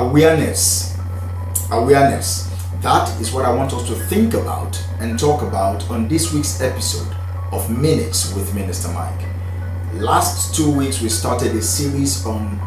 Awareness. Awareness. That is what I want us to think about and talk about on this week's episode of Minutes with MinistaMike. Last 2 weeks we started a series on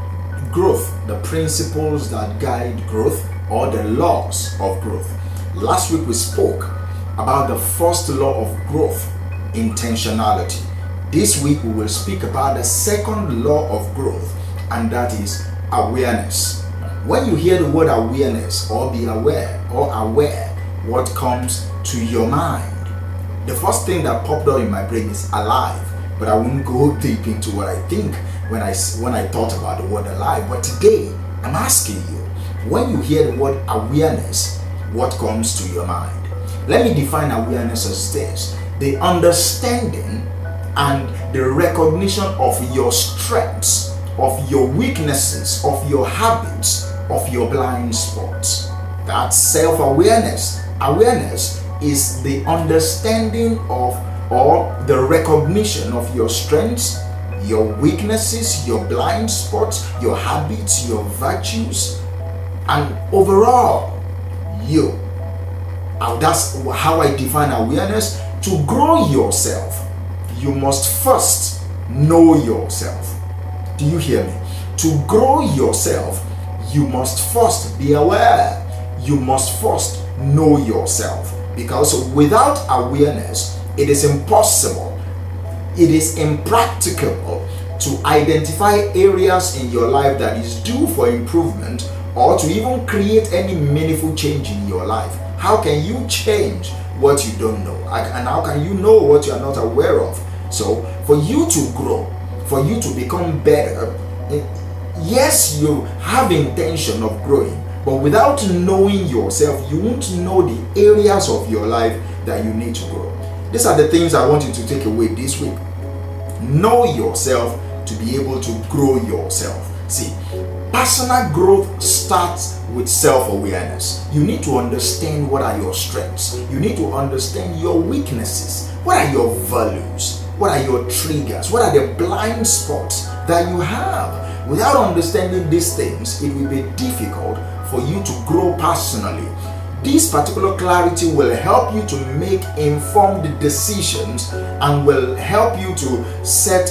growth, the principles that guide growth or the laws of growth. Last week we spoke about the first law of growth, intentionality. This week we will speak about the second law of growth, and that is awareness. When you hear the word awareness or be aware or aware, what comes to your mind? The first thing that popped up in my brain is alive, but I won't go deep into what I think when I thought about the word alive. But today I'm asking you, when you hear the word awareness, what comes to your mind? Let me define awareness as this: the understanding and the recognition of your strengths, of your weaknesses, of your habits, of your blind spots. That's self-awareness. Awareness is the understanding of or the recognition of your strengths, your weaknesses, your blind spots, your habits, your virtues, and overall you. That's how I define awareness. To grow yourself, you must first know yourself. Do you hear me? To grow yourself, you must first be aware. You must first know yourself. Because without awareness, it is impossible, it is impracticable to identify areas in your life that is due for improvement or to even create any meaningful change in your life. How can you change what you don't know? And how can you know what you are not aware of? So for you to grow, for you to become better, yes, you have intention of growing, but without knowing yourself, you won't know the areas of your life that you need to grow. These are the things I want you to take away this week. Know yourself to be able to grow yourself. See, personal growth starts with self-awareness. You need to understand what are your strengths. You need to understand your weaknesses. What are your values? What are your triggers? What are the blind spots that you have? Without understanding these things, it will be difficult for you to grow personally. This particular clarity will help you to make informed decisions and will help you to set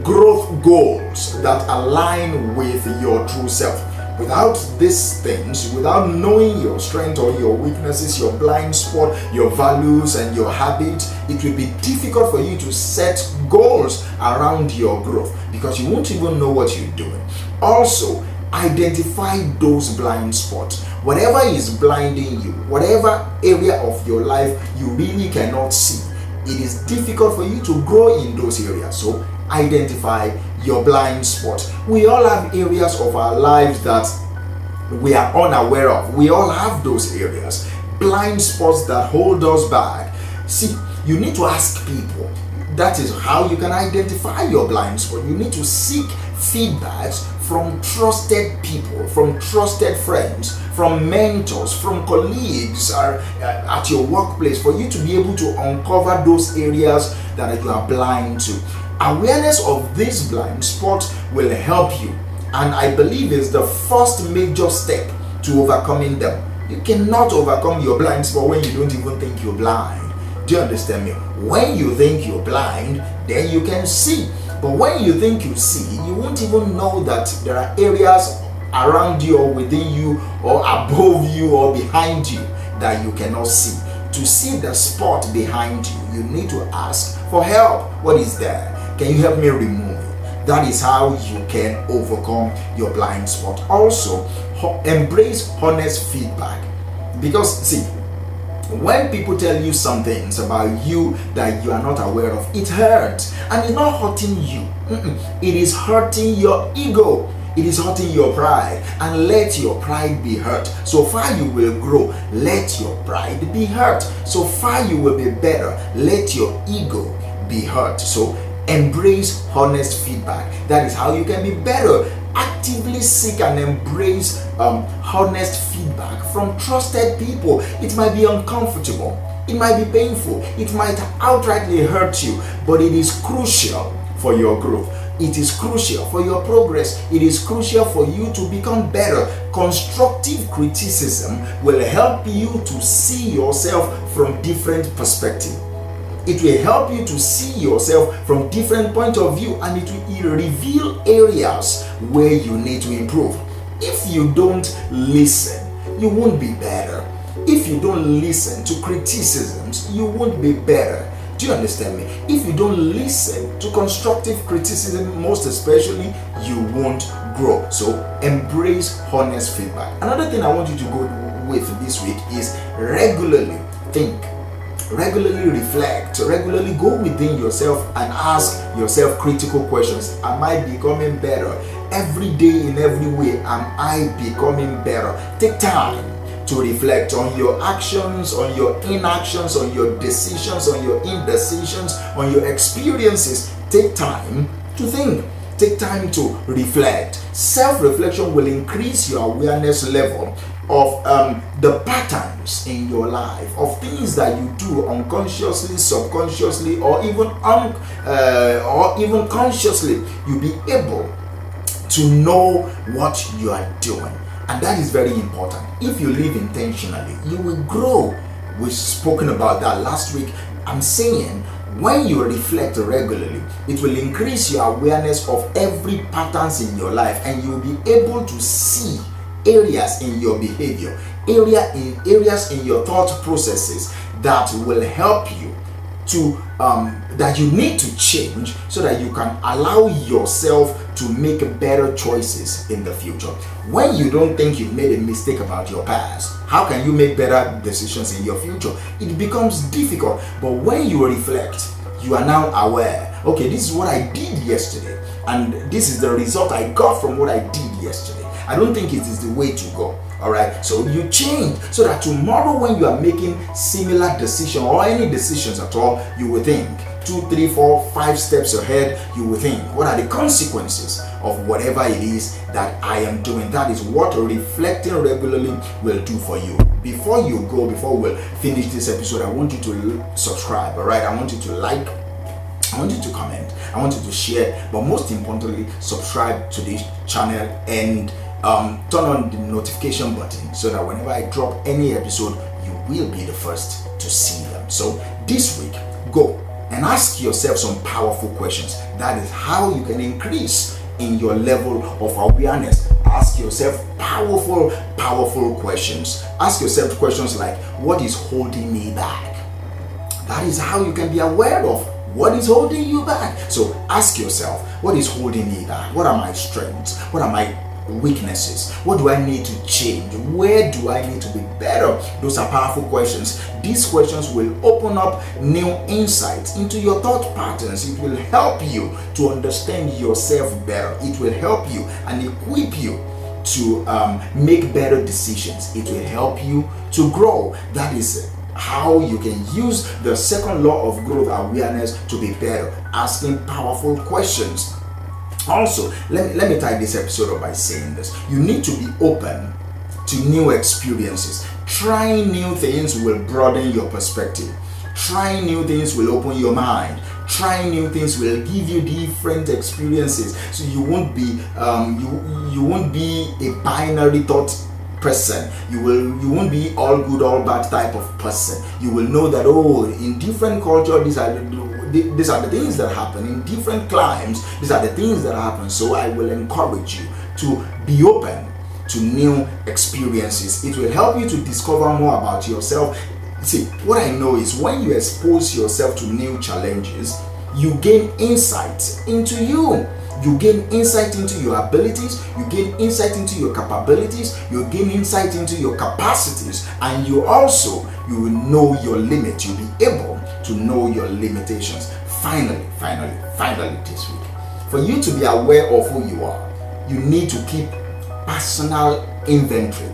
growth goals that align with your true self. Without these things, without knowing your strength or your weaknesses, your blind spot, your values and your habits, it will be difficult for you to set goals around your growth because you won't even know what you're doing. Also, identify those blind spots. Whatever is blinding you, whatever area of your life you really cannot see, it is difficult for you to grow in those areas. So identify your blind spots. We all have areas of our lives that we are unaware of. We all have those areas, blind spots that hold us back. See, you need to ask people. That is how you can identify your blind spot. You need to seek feedbacks from trusted people, from trusted friends, from mentors, from colleagues at your workplace, for you to be able to uncover those areas that you are blind to. Awareness of these blind spots will help you, and I believe is the first major step to overcoming them. You cannot overcome your blind spot when you don't even think you're blind. Do you understand me? When you think you're blind, then you can see. But when you think you see, you won't even know that there are areas around you or within you or above you or behind you that you cannot see. To see the spot behind you, you need to ask for help. What is there? Can you help me remove it? That is how you can overcome your blind spot. Also, embrace honest feedback. Because see, when people tell you some things about you that you are not aware of, it hurts. And it's not hurting you. It is hurting your ego. It is hurting your pride. And let your pride be hurt. So far you will grow. Let your pride be hurt. So far you will be better. Let your ego be hurt. So embrace honest feedback. That is how you can be better. Actively seek and embrace honest feedback from trusted people. It might be uncomfortable, it might be painful, it might outrightly hurt you, but it is crucial for your growth. It is crucial for your progress. It is crucial for you to become better. Constructive criticism will help you to see yourself from different perspectives. It will help you to see yourself from different point of view, and it will reveal areas where you need to improve. If you don't listen, you won't be better. If you don't listen to criticisms, you won't be better. Do you understand me? If you don't listen to constructive criticism, most especially, you won't grow. So embrace honest feedback. Another thing I want you to go with this week is regularly think, regularly reflect, regularly go within yourself and ask yourself critical questions. Am I becoming better? Every day, in every way, am I becoming better? Take time to reflect on your actions, on your inactions, on your decisions, on your indecisions, on your experiences. Take time to think. Take time to reflect. Self-reflection will increase your awareness level of the patterns in your life, of things that you do unconsciously, subconsciously, or even consciously. You'll be able to know what you are doing. And that is very important. If you live intentionally, you will grow. We've spoken about that last week. I'm saying when you reflect regularly, it will increase your awareness of every patterns in your life, and you'll be able to see areas in your behavior, areas in your thought processes that will help you to that you need to change, so that you can allow yourself to make better choices in the future. When you don't think you've made a mistake about your past, how can you make better decisions in your future? It becomes difficult. But when you reflect, you are now aware, okay, this is what I did yesterday, and this is the result I got from what I did yesterday. I don't think it is the way to go. All right, so you change, so that tomorrow when you are making similar decision or any decisions at all, you will think 2, 3, 4, 5 steps ahead. You will think, what are the consequences of whatever it is that I am doing? That is what reflecting regularly will do for you. Before you go, before we'll finish this episode, I want you to subscribe. All right, I want you to like, I want you to comment, I want you to share, but most importantly, subscribe to this channel and turn on the notification button, so that whenever I drop any episode, you will be the first to see them. So this week, go and ask yourself some powerful questions. That is how you can increase in your level of awareness. Ask yourself powerful questions. Ask yourself questions like, what is holding me back? That is how you can be aware of what is holding you back. So ask yourself, what is holding me back? What are my strengths? What are my weaknesses? What do I need to change? Where do I need to be better? Those are powerful questions. These questions will open up new insights into your thought patterns. It will help you to understand yourself better. It will help you and equip you to make better decisions. It will help you to grow. That is how you can use the second law of growth awareness to be better, asking powerful questions. Also, let me tie this episode up by saying this. You need to be open to new experiences. Trying new things will broaden your perspective. Trying new things will open your mind. Trying new things will give you different experiences. So you won't be you won't be a binary thought person. You won't be all good, all bad type of person. You will know that, oh, in different culture, these are the things that happen. In different climes, these are the things that happen. So I will encourage you to be open to new experiences. It will help you to discover more about yourself. See, what I know is when you expose yourself to new challenges, you gain insight into you. You gain insight into your abilities, you gain insight into your capabilities, you gain insight into your capacities, and you will know your limits. You'll be able to know your limitations. Finally, this week, for you to be aware of who you are, you need to keep personal inventory.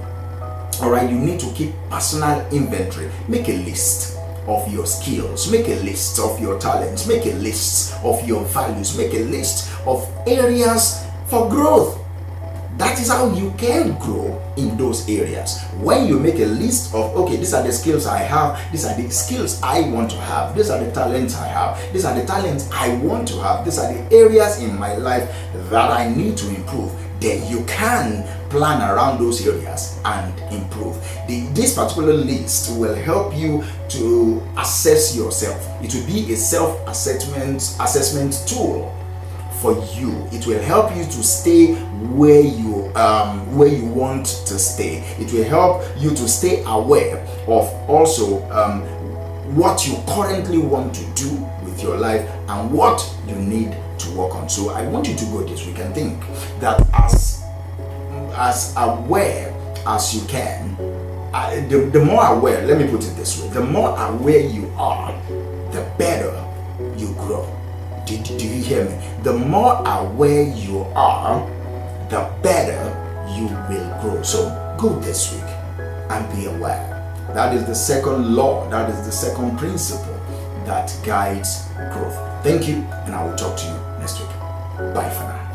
All right, you need to keep personal inventory. Make a list of your skills, make a list of your talents, make a list of your values, make a list of areas for growth. that is how you can grow in those areas. When you make a list of, okay, these are the skills I have, these are the skills I want to have, these are the talents I have, these are the talents I want to have, these are the areas in my life that I need to improve, then you can plan around those areas and improve. This particular list will help you to assess yourself. It will be a self-assessment tool for you. It will help you to stay where you want to stay. It will help you to stay aware of also what you currently want to do with your life and what you need to work on. So I want you to go this week and think that as aware as you can. The more aware, let me put it this way, the more aware you are, the better you grow. Do you hear me? The more aware you are, the better you will grow. So go this week and be aware. That is the second law, that is the second principle that guides growth. Thank you, and I will talk to you next week. Bye for now.